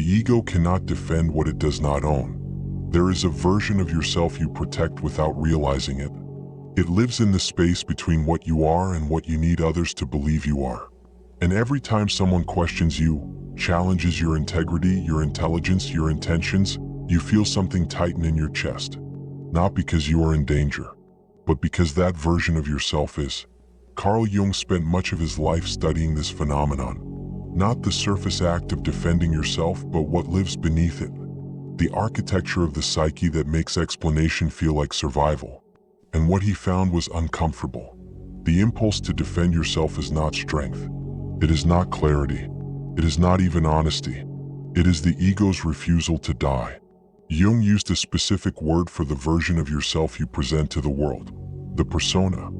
ego cannot defend what it does not own. There is a version of yourself you protect without realizing it. It lives in the space between what you are and what you need others to believe you are. And every time someone questions you, challenges your integrity, your intelligence, your intentions, you feel something tighten in your chest. Not because you are in danger, but because that version of yourself is. Carl Jung spent much of his life studying this phenomenon. Not the surface act of defending yourself, but what lives beneath it. The architecture of the psyche that makes explanation feel like survival. And what he found was uncomfortable. The impulse to defend yourself is not strength. It is not clarity. It is not even honesty. It is the ego's refusal to die. Jung used a specific word for the version of yourself you present to the world: the persona.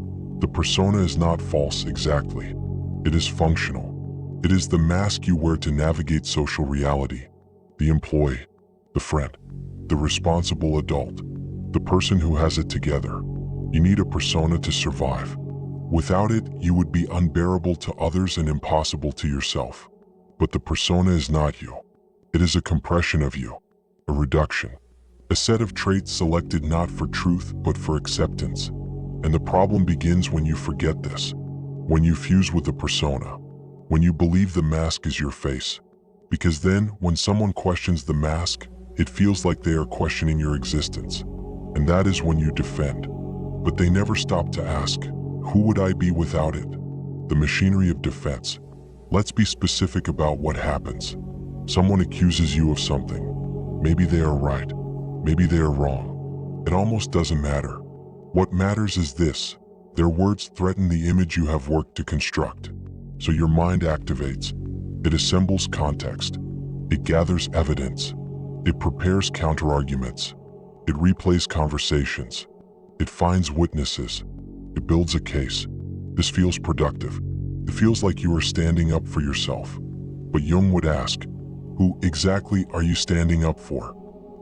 The persona is not false exactly. It is functional. It is the mask you wear to navigate social reality. The employee, the friend, the responsible adult, the person who has it together. You need a persona to survive. Without it, you would be unbearable to others and impossible to yourself. But the persona is not you. It is a compression of you, a reduction, a set of traits selected not for truth but for acceptance. And the problem begins when you forget this, when you fuse with the persona, when you believe the mask is your face. Because then, when someone questions the mask, it feels like they are questioning your existence. And that is when you defend. But they never stop to ask, who would I be without it? The machinery of defense. Let's be specific about what happens. Someone accuses you of something. Maybe they are right. Maybe they are wrong. It almost doesn't matter. What matters is this: their words threaten the image you have worked to construct. So your mind activates. It assembles context. It gathers evidence. It prepares counterarguments. It replays conversations. It finds witnesses. It builds a case. This feels productive. It feels like you are standing up for yourself. But Jung would ask, who exactly are you standing up for?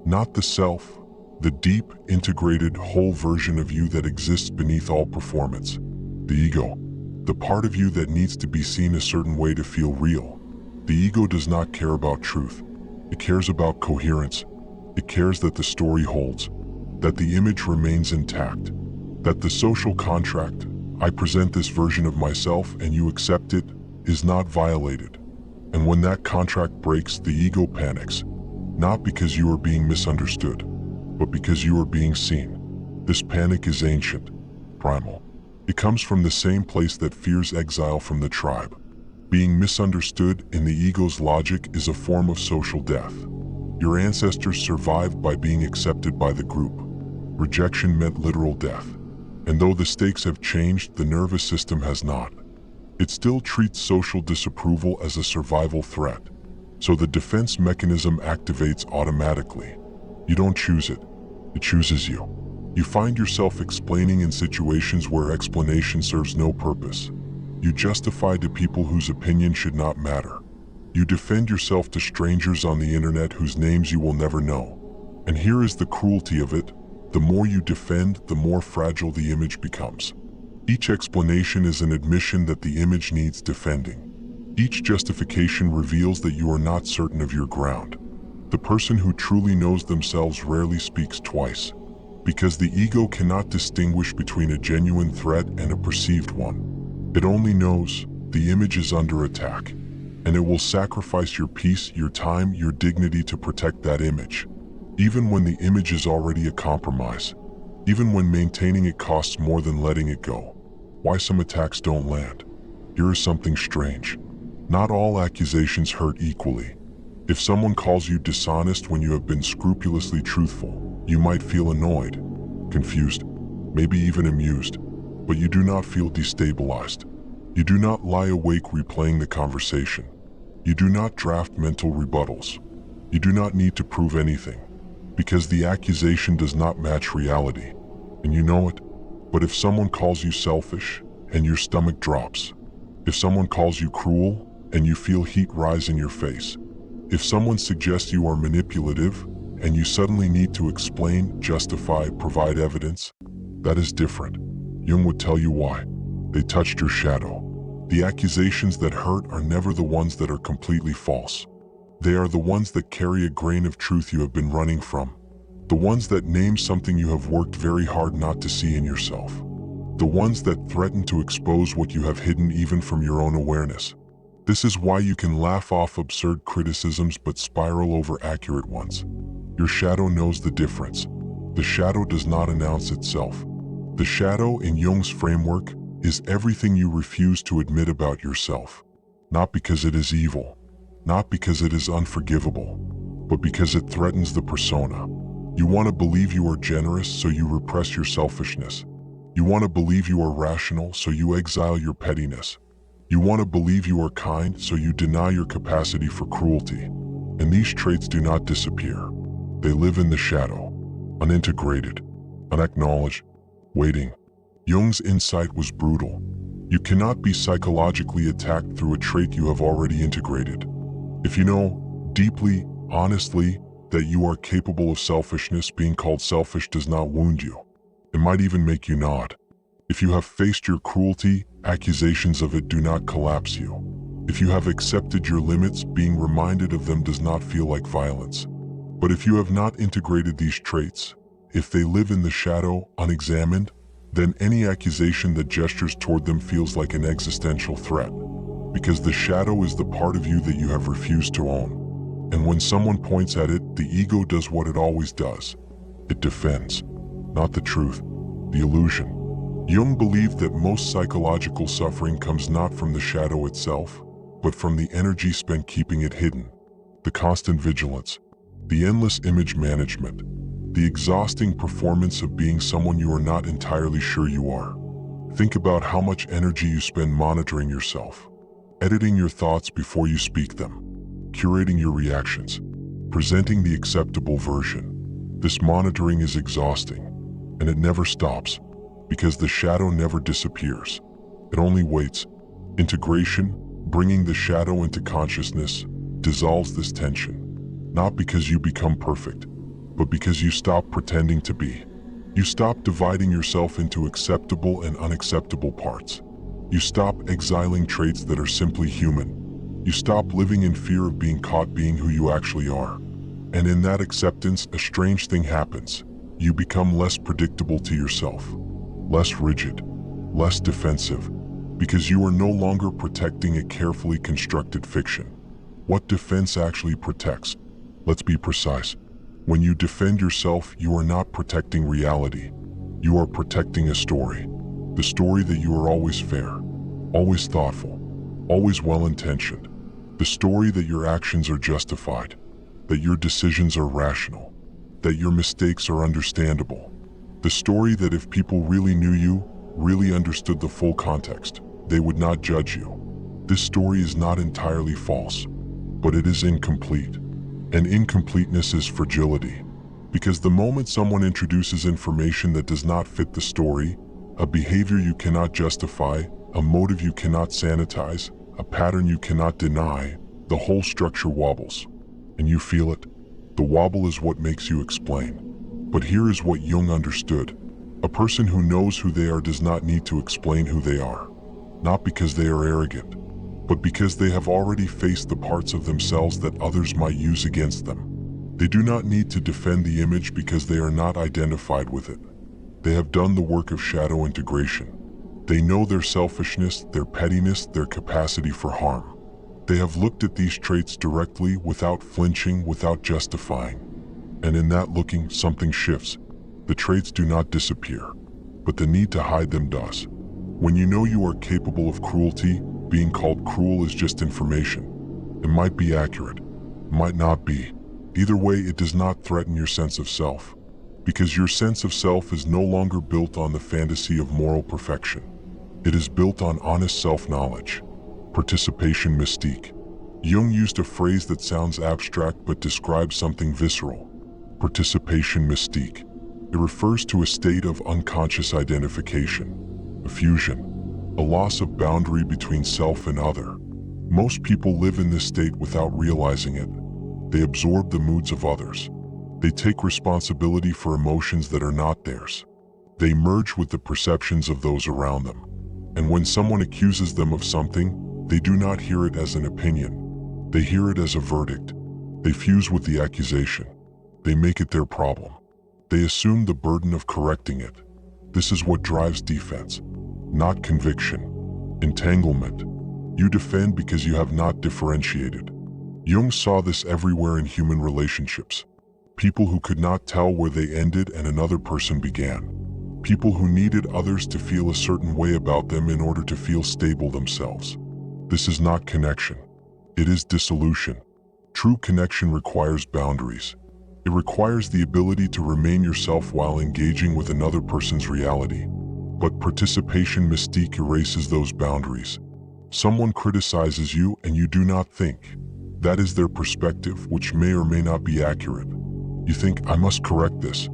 Not the self, the deep, integrated, whole version of you that exists beneath all performance. The ego, the part of you that needs to be seen a certain way to feel real. The ego does not care about truth. It cares about coherence. It cares that the story holds, that the image remains intact, that the social contract, I present this version of myself and you accept it, is not violated. And when that contract breaks, the ego panics, not because you are being misunderstood, but because you are being seen. This panic is ancient, primal. It comes from the same place that fears exile from the tribe. Being misunderstood in the ego's logic is a form of social death. Your ancestors survived by being accepted by the group. Rejection meant literal death. And though the stakes have changed, the nervous system has not. It still treats social disapproval as a survival threat. So the defense mechanism activates automatically. You don't choose it. It chooses you. You find yourself explaining in situations where explanation serves no purpose. You justify to people whose opinion should not matter. You defend yourself to strangers on the internet whose names you will never know. And here is the cruelty of it. The more you defend, the more fragile the image becomes. Each explanation is an admission that the image needs defending. Each justification reveals that you are not certain of your ground. The person who truly knows themselves rarely speaks twice, because the ego cannot distinguish between a genuine threat and a perceived one. It only knows the image is under attack, and it will sacrifice your peace, your time, your dignity to protect that image. Even when the image is already a compromise, even when maintaining it costs more than letting it go. Why some attacks don't land? Here is something strange. Not all accusations hurt equally. If someone calls you dishonest when you have been scrupulously truthful, you might feel annoyed, confused, maybe even amused, but you do not feel destabilized. You do not lie awake replaying the conversation. You do not draft mental rebuttals. You do not need to prove anything, because the accusation does not match reality, and you know it. But if someone calls you selfish, and your stomach drops, if someone calls you cruel, and you feel heat rise in your face, if someone suggests you are manipulative, and you suddenly need to explain, justify, provide evidence, that is different. Jung would tell you why. They touched your shadow. The accusations that hurt are never the ones that are completely false. They are the ones that carry a grain of truth you have been running from. The ones that name something you have worked very hard not to see in yourself. The ones that threaten to expose what you have hidden even from your own awareness. This is why you can laugh off absurd criticisms but spiral over accurate ones. Your shadow knows the difference. The shadow does not announce itself. The shadow, in Jung's framework, is everything you refuse to admit about yourself. Not because it is evil, not because it is unforgivable, but because it threatens the persona. You want to believe you are generous, so you repress your selfishness. You want to believe you are rational, so you exile your pettiness. You want to believe you are kind, so you deny your capacity for cruelty. And these traits do not disappear. They live in the shadow, unintegrated, unacknowledged, waiting. Jung's insight was brutal. You cannot be psychologically attacked through a trait you have already integrated. If you know, deeply, honestly, that you are capable of selfishness, being called selfish does not wound you. It might even make you nod. If you have faced your cruelty, accusations of it do not collapse you. If you have accepted your limits, being reminded of them does not feel like violence. But if you have not integrated these traits, if they live in the shadow, unexamined, then any accusation that gestures toward them feels like an existential threat. Because the shadow is the part of you that you have refused to own. And when someone points at it, the ego does what it always does. It defends. Not the truth, the illusion. Jung believed that most psychological suffering comes not from the shadow itself, but from the energy spent keeping it hidden. The constant vigilance, the endless image management, the exhausting performance of being someone you are not entirely sure you are. Think about how much energy you spend monitoring yourself, editing your thoughts before you speak them, curating your reactions, presenting the acceptable version. This monitoring is exhausting, and it never stops, because the shadow never disappears. It only waits. Integration, bringing the shadow into consciousness, dissolves this tension. Not because you become perfect, but because you stop pretending to be. You stop dividing yourself into acceptable and unacceptable parts. You stop exiling traits that are simply human. You stop living in fear of being caught being who you actually are. And in that acceptance, a strange thing happens. You become less predictable to yourself, less rigid, less defensive, because you are no longer protecting a carefully constructed fiction. What defense actually protects? Let's be precise. When you defend yourself, you are not protecting reality. You are protecting a story. The story that you are always fair, always thoughtful, always well-intentioned. The story that your actions are justified, that your decisions are rational, that your mistakes are understandable. The story that if people really knew you, really understood the full context, they would not judge you. This story is not entirely false, but it is incomplete. And incompleteness is fragility, because the moment someone introduces information that does not fit the story, a behavior you cannot justify, a motive you cannot sanitize, a pattern you cannot deny, the whole structure wobbles. And you feel it. The wobble is what makes you explain. But here is what Jung understood. A person who knows who they are does not need to explain who they are. Not because they are arrogant, but because they have already faced the parts of themselves that others might use against them. They do not need to defend the image because they are not identified with it. They have done the work of shadow integration. They know their selfishness, their pettiness, their capacity for harm. They have looked at these traits directly, without flinching, without justifying. And in that looking, something shifts. The traits do not disappear, but the need to hide them does. When you know you are capable of cruelty, being called cruel is just information. It might be accurate, might not be. Either way, it does not threaten your sense of self, because your sense of self is no longer built on the fantasy of moral perfection. It is built on honest self-knowledge, participation mystique. Jung used a phrase that sounds abstract but describes something visceral. Participation mystique. It refers to a state of unconscious identification, a fusion, a loss of boundary between self and other. Most people live in this state without realizing it. They absorb the moods of others. They take responsibility for emotions that are not theirs. They merge with the perceptions of those around them. And when someone accuses them of something, they do not hear it as an opinion. They hear it as a verdict. They fuse with the accusation. They make it their problem. They assume the burden of correcting it. This is what drives defense, not conviction. Entanglement. You defend because you have not differentiated. Jung saw this everywhere in human relationships. People who could not tell where they ended and another person began. People who needed others to feel a certain way about them in order to feel stable themselves. This is not connection. It is dissolution. True connection requires boundaries. It requires the ability to remain yourself while engaging with another person's reality. But participation mystique erases those boundaries. Someone criticizes you and you do not think. That is their perspective, which may or may not be accurate. You think, I must correct this.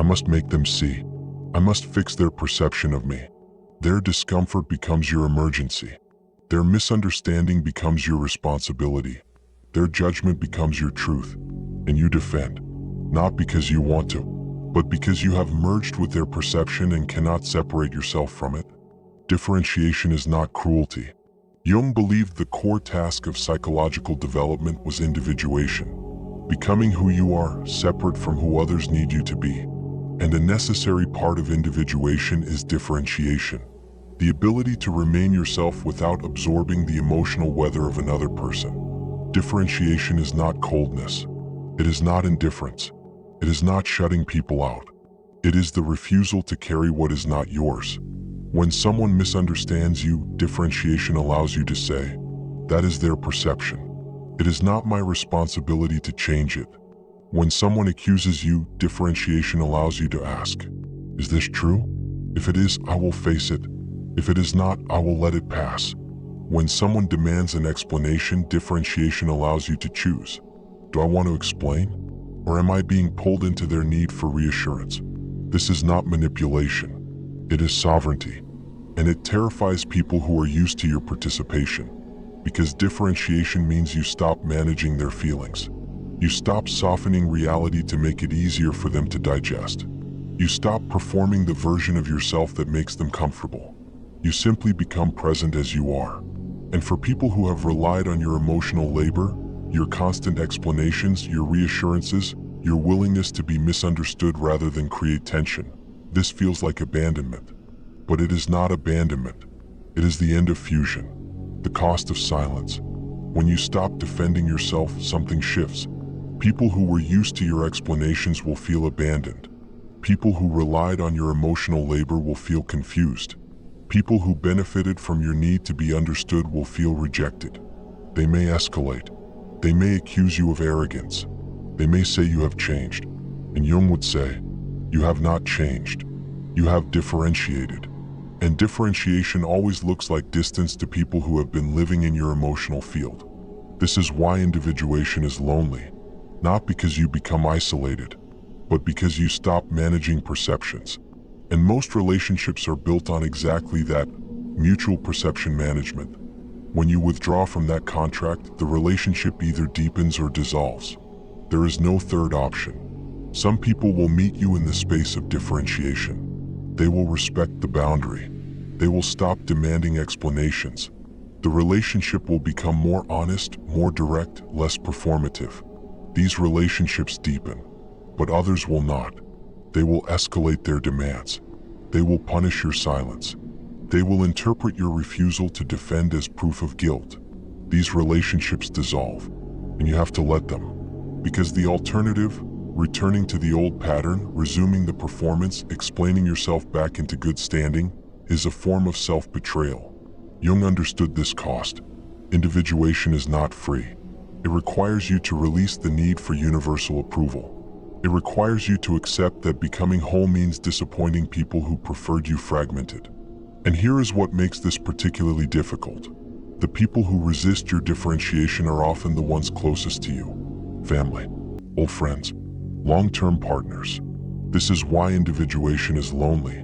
I must make them see. I must fix their perception of me. Their discomfort becomes your emergency. Their misunderstanding becomes your responsibility. Their judgment becomes your truth. And you defend. Not because you want to, but because you have merged with their perception and cannot separate yourself from it. Differentiation is not cruelty. Jung believed the core task of psychological development was individuation, becoming who you are, separate from who others need you to be. And a necessary part of individuation is differentiation, the ability to remain yourself without absorbing the emotional weather of another person. Differentiation is not coldness. It is not indifference. It is not shutting people out. It is the refusal to carry what is not yours. When someone misunderstands you, differentiation allows you to say, that is their perception. It is not my responsibility to change it. When someone accuses you, differentiation allows you to ask, is this true? If it is, I will face it. If it is not, I will let it pass. When someone demands an explanation, differentiation allows you to choose. Do I want to explain? Or am I being pulled into their need for reassurance? This is not manipulation. It is sovereignty. And it terrifies people who are used to your participation. Because differentiation means you stop managing their feelings. You stop softening reality to make it easier for them to digest. You stop performing the version of yourself that makes them comfortable. You simply become present as you are. And for people who have relied on your emotional labor, your constant explanations, your reassurances, your willingness to be misunderstood rather than create tension, this feels like abandonment. But it is not abandonment. It is the end of fusion, the cost of silence. When you stop defending yourself, something shifts. People who were used to your explanations will feel abandoned. People who relied on your emotional labor will feel confused. People who benefited from your need to be understood will feel rejected. They may escalate. They may accuse you of arrogance. They may say you have changed. And Jung would say, you have not changed. You have differentiated. And differentiation always looks like distance to people who have been living in your emotional field. This is why individuation is lonely. Not because you become isolated, but because you stop managing perceptions. And most relationships are built on exactly that, mutual perception management. When you withdraw from that contract, the relationship either deepens or dissolves. There is no third option. Some people will meet you in the space of differentiation. They will respect the boundary. They will stop demanding explanations. The relationship will become more honest, more direct, less performative. These relationships deepen, but others will not. They will escalate their demands. They will punish your silence. They will interpret your refusal to defend as proof of guilt. These relationships dissolve, and you have to let them. Because the alternative, returning to the old pattern, resuming the performance, explaining yourself back into good standing, is a form of self-betrayal. Jung understood this cost. Individuation is not free. It requires you to release the need for universal approval. It requires you to accept that becoming whole means disappointing people who preferred you fragmented. And here is what makes this particularly difficult. The people who resist your differentiation are often the ones closest to you. Family, old friends, long-term partners. This is why individuation is lonely.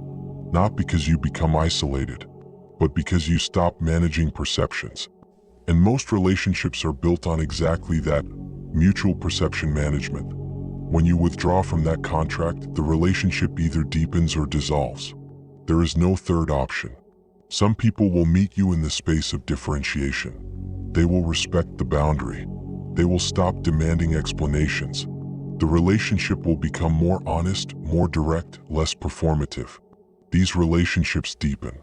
Not because you become isolated, but because you stop managing perceptions. And most relationships are built on exactly that, mutual perception management. When you withdraw from that contract, the relationship either deepens or dissolves. There is no third option. Some people will meet you in the space of differentiation. They will respect the boundary. They will stop demanding explanations. The relationship will become more honest, more direct, less performative. These relationships deepen,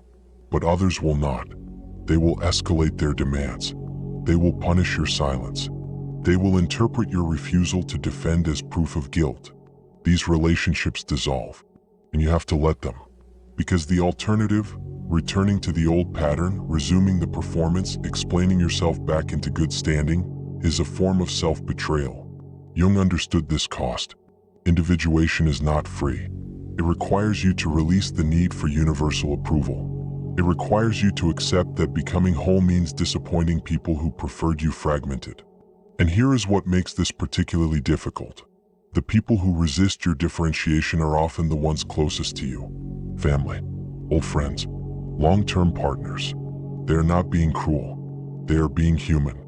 but others will not. They will escalate their demands. They will punish your silence. They will interpret your refusal to defend as proof of guilt. These relationships dissolve, and you have to let them. Because the alternative, returning to the old pattern, resuming the performance, explaining yourself back into good standing, is a form of self-betrayal. Jung understood this cost. Individuation is not free. It requires you to release the need for universal approval. It requires you to accept that becoming whole means disappointing people who preferred you fragmented. And here is what makes this particularly difficult. The people who resist your differentiation are often the ones closest to you. Family, old friends, long-term partners. They are not being cruel. They are being human.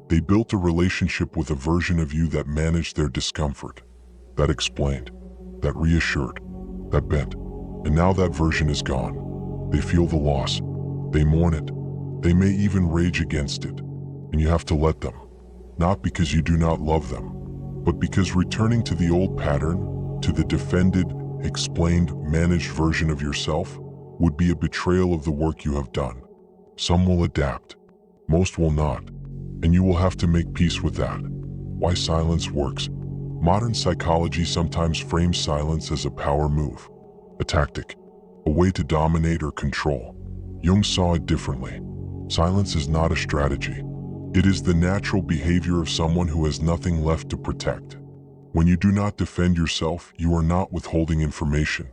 They built a relationship with a version of you that managed their discomfort, that explained, that reassured, that bent. And now that version is gone. They feel the loss. They mourn it. They may even rage against it. And you have to let them. Not because you do not love them, but because returning to the old pattern, to the defended, explained, managed version of yourself, would be a betrayal of the work you have done. Some will adapt. Most will not. And you will have to make peace with that. Why silence works. Modern psychology sometimes frames silence as a power move, a tactic, a way to dominate or control. Jung saw it differently. Silence is not a strategy. It is the natural behavior of someone who has nothing left to protect. When you do not defend yourself, you are not withholding information.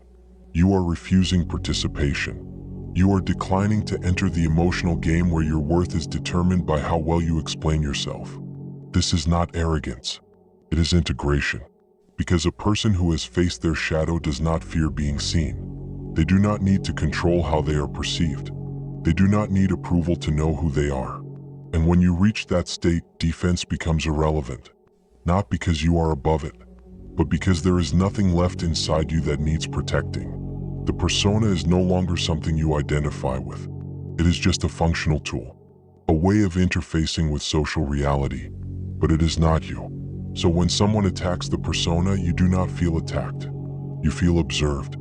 You are refusing participation. You are declining to enter the emotional game where your worth is determined by how well you explain yourself. This is not arrogance. It is integration. Because a person who has faced their shadow does not fear being seen. They do not need to control how they are perceived. They do not need approval to know who they are. And when you reach that state, defense becomes irrelevant. Not because you are above it, but because there is nothing left inside you that needs protecting. The persona is no longer something you identify with. It is just a functional tool, a way of interfacing with social reality, but it is not you. So when someone attacks the persona, you do not feel attacked. You feel observed.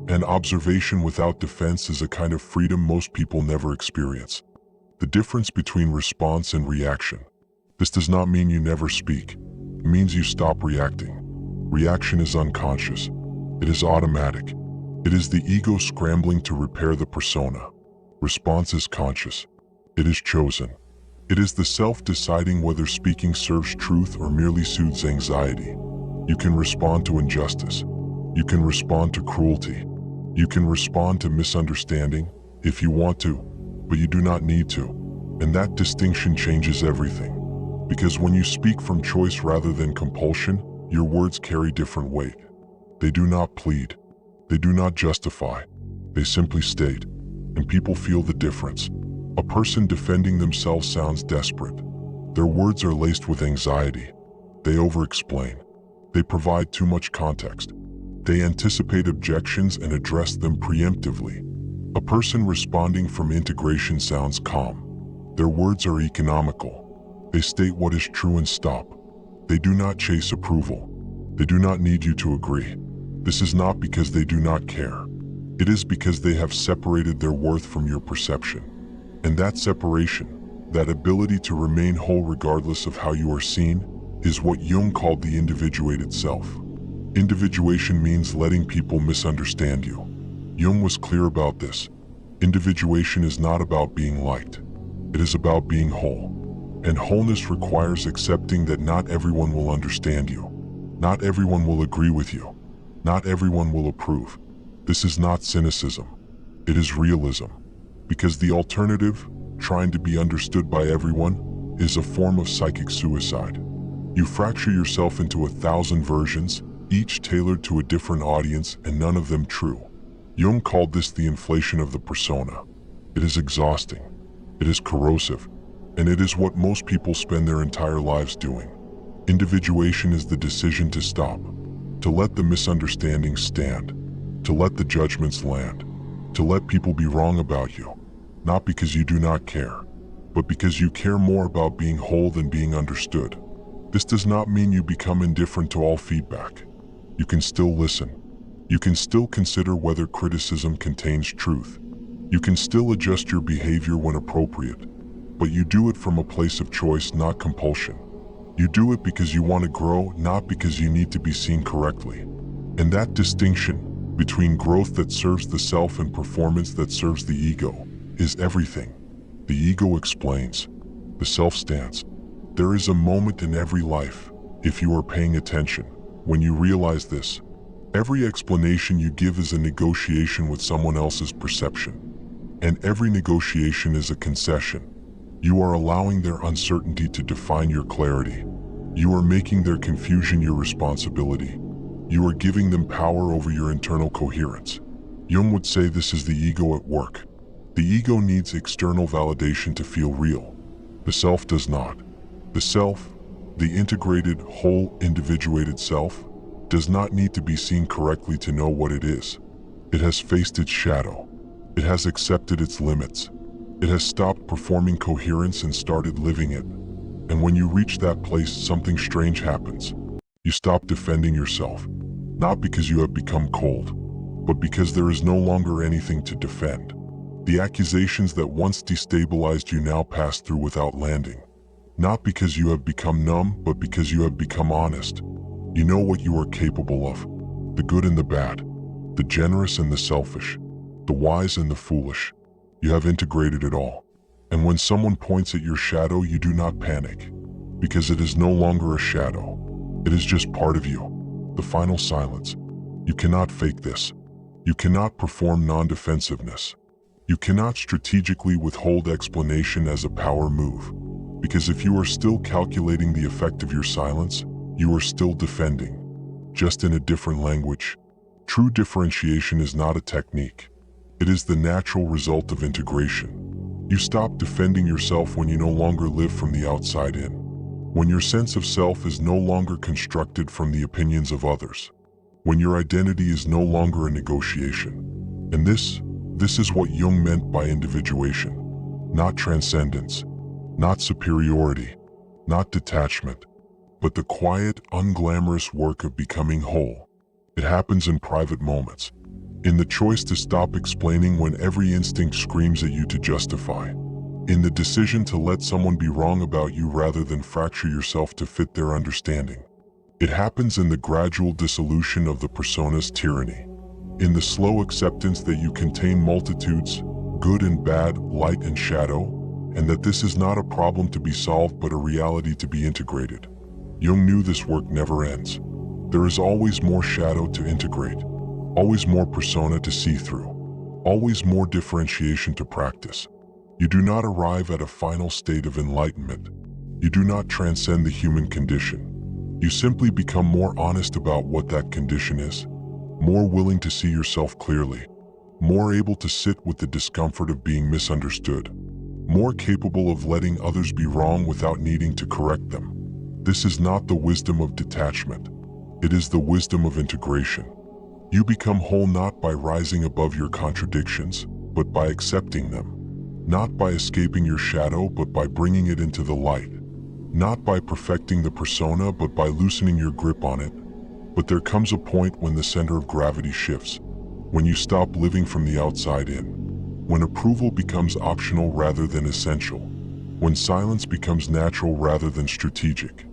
And observation without defense is a kind of freedom most people never experience. The difference between response and reaction. This does not mean you never speak. It means you stop reacting. Reaction is unconscious. It is automatic. It is the ego scrambling to repair the persona. Response is conscious. It is chosen. It is the self deciding whether speaking serves truth or merely soothes anxiety. You can respond to injustice. You can respond to cruelty. You can respond to misunderstanding if you want to, but you do not need to. And that distinction changes everything. Because when you speak from choice rather than compulsion, your words carry different weight. They do not plead. They do not justify. They simply state. And people feel the difference. A person defending themselves sounds desperate. Their words are laced with anxiety. They over-explain. They provide too much context. They anticipate objections and address them preemptively. A person responding from integration sounds calm. Their words are economical. They state what is true and stop. They do not chase approval. They do not need you to agree. This is not because they do not care. It is because they have separated their worth from your perception. And that separation, that ability to remain whole regardless of how you are seen, is what Jung called the individuated self. Individuation means letting people misunderstand you. Jung was clear about this. Individuation is not about being liked. It is about being whole. And wholeness requires accepting that not everyone will understand you. Not everyone will agree with you. Not everyone will approve. This is not cynicism. It is realism. Because the alternative, trying to be understood by everyone, is a form of psychic suicide. You fracture yourself into 1,000 versions, each tailored to a different audience and none of them true. Jung called this the inflation of the persona. It is exhausting. It is corrosive. And it is what most people spend their entire lives doing. Individuation is the decision to stop, to let the misunderstandings stand, to let the judgments land, to let people be wrong about you, not because you do not care, but because you care more about being whole than being understood. This does not mean you become indifferent to all feedback. You can still listen. You can still consider whether criticism contains truth. You can still adjust your behavior when appropriate, but you do it from a place of choice, not compulsion. You do it because you want to grow, not because you need to be seen correctly. And that distinction between growth that serves the self and performance that serves the ego is everything. The ego explains. The self stands. There is a moment in every life, if you are paying attention, when you realize this. Every explanation you give is a negotiation with someone else's perception. And every negotiation is a concession. You are allowing their uncertainty to define your clarity. You are making their confusion your responsibility. You are giving them power over your internal coherence. Jung would say this is the ego at work. The ego needs external validation to feel real. The self does not. The self, the integrated, whole, individuated self, does not need to be seen correctly to know what it is. It has faced its shadow. It has accepted its limits. It has stopped performing coherence and started living it. And when you reach that place, something strange happens. You stop defending yourself, not because you have become cold, but because there is no longer anything to defend. The accusations that once destabilized you now pass through without landing. Not because you have become numb, but because you have become honest. You know what you are capable of, the good and the bad, the generous and the selfish, the wise and the foolish. You have integrated it all. And when someone points at your shadow, you do not panic, because it is no longer a shadow. It is just part of you. The final silence. You cannot fake this. You cannot perform non-defensiveness. You cannot strategically withhold explanation as a power move, because if you are still calculating the effect of your silence, you are still defending, just in a different language. True differentiation is not a technique. It is the natural result of integration. You stop defending yourself when you no longer live from the outside in. When your sense of self is no longer constructed from the opinions of others. When your identity is no longer a negotiation. And this is what Jung meant by individuation. Not transcendence, not superiority, not detachment, but the quiet, unglamorous work of becoming whole. It happens in private moments. In the choice to stop explaining when every instinct screams at you to justify. In the decision to let someone be wrong about you rather than fracture yourself to fit their understanding. It happens in the gradual dissolution of the persona's tyranny. In the slow acceptance that you contain multitudes, good and bad, light and shadow, and that this is not a problem to be solved but a reality to be integrated. Jung knew this work never ends. There is always more shadow to integrate, always more persona to see through, always more differentiation to practice. You do not arrive at a final state of enlightenment. You do not transcend the human condition. You simply become more honest about what that condition is, more willing to see yourself clearly, more able to sit with the discomfort of being misunderstood, more capable of letting others be wrong without needing to correct them. This is not the wisdom of detachment. It is the wisdom of integration. You become whole not by rising above your contradictions, but by accepting them. Not by escaping your shadow, but by bringing it into the light. Not by perfecting the persona, but by loosening your grip on it. But there comes a point when the center of gravity shifts, when you stop living from the outside in, when approval becomes optional rather than essential, when silence becomes natural rather than strategic.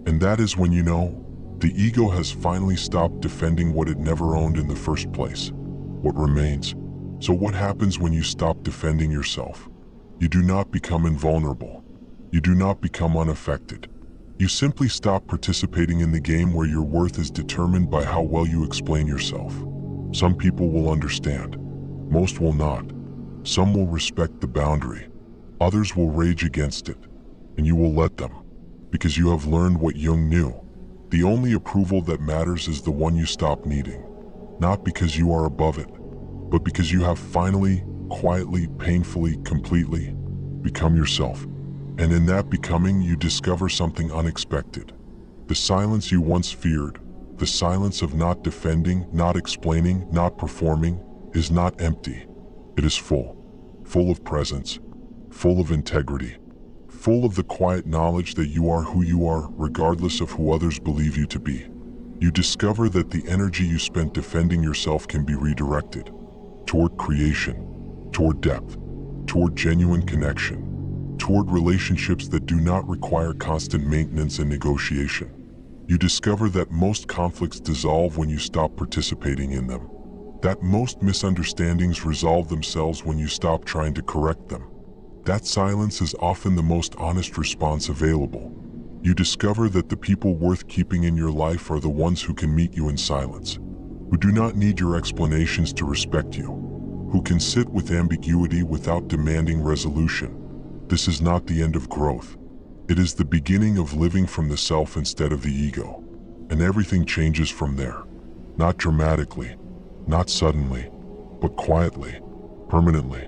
And that is when you know the ego has finally stopped defending what it never owned in the first place. What remains? So what happens when you stop defending yourself? You do not become invulnerable. You do not become unaffected. You simply stop participating in the game where your worth is determined by how well you explain yourself. Some people will understand. Most will not. Some will respect the boundary. Others will rage against it. And you will let them. Because you have learned what Jung knew. The only approval that matters is the one you stop needing. Not because you are above it, but because you have finally, quietly, painfully, completely become yourself. And in that becoming, you discover something unexpected. The silence you once feared, the silence of not defending, not explaining, not performing, is not empty. It is full. Full of presence, full of integrity, full of the quiet knowledge that you are who you are, regardless of who others believe you to be. You discover that the energy you spent defending yourself can be redirected toward creation, toward depth, toward genuine connection, toward relationships that do not require constant maintenance and negotiation. You discover that most conflicts dissolve when you stop participating in them, that most misunderstandings resolve themselves when you stop trying to correct them. That silence is often the most honest response available. You discover that the people worth keeping in your life are the ones who can meet you in silence, who do not need your explanations to respect you, who can sit with ambiguity without demanding resolution. This is not the end of growth. It is the beginning of living from the self instead of the ego. And everything changes from there. Not dramatically, not suddenly, but quietly, permanently.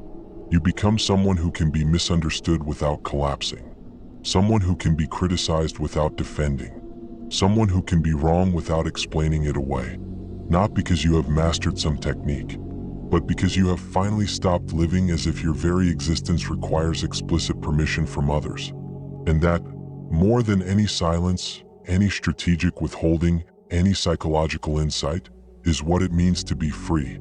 You become someone who can be misunderstood without collapsing. Someone who can be criticized without defending. Someone who can be wrong without explaining it away. Not because you have mastered some technique, but because you have finally stopped living as if your very existence requires explicit permission from others. And that, more than any silence, any strategic withholding, any psychological insight, is what it means to be free.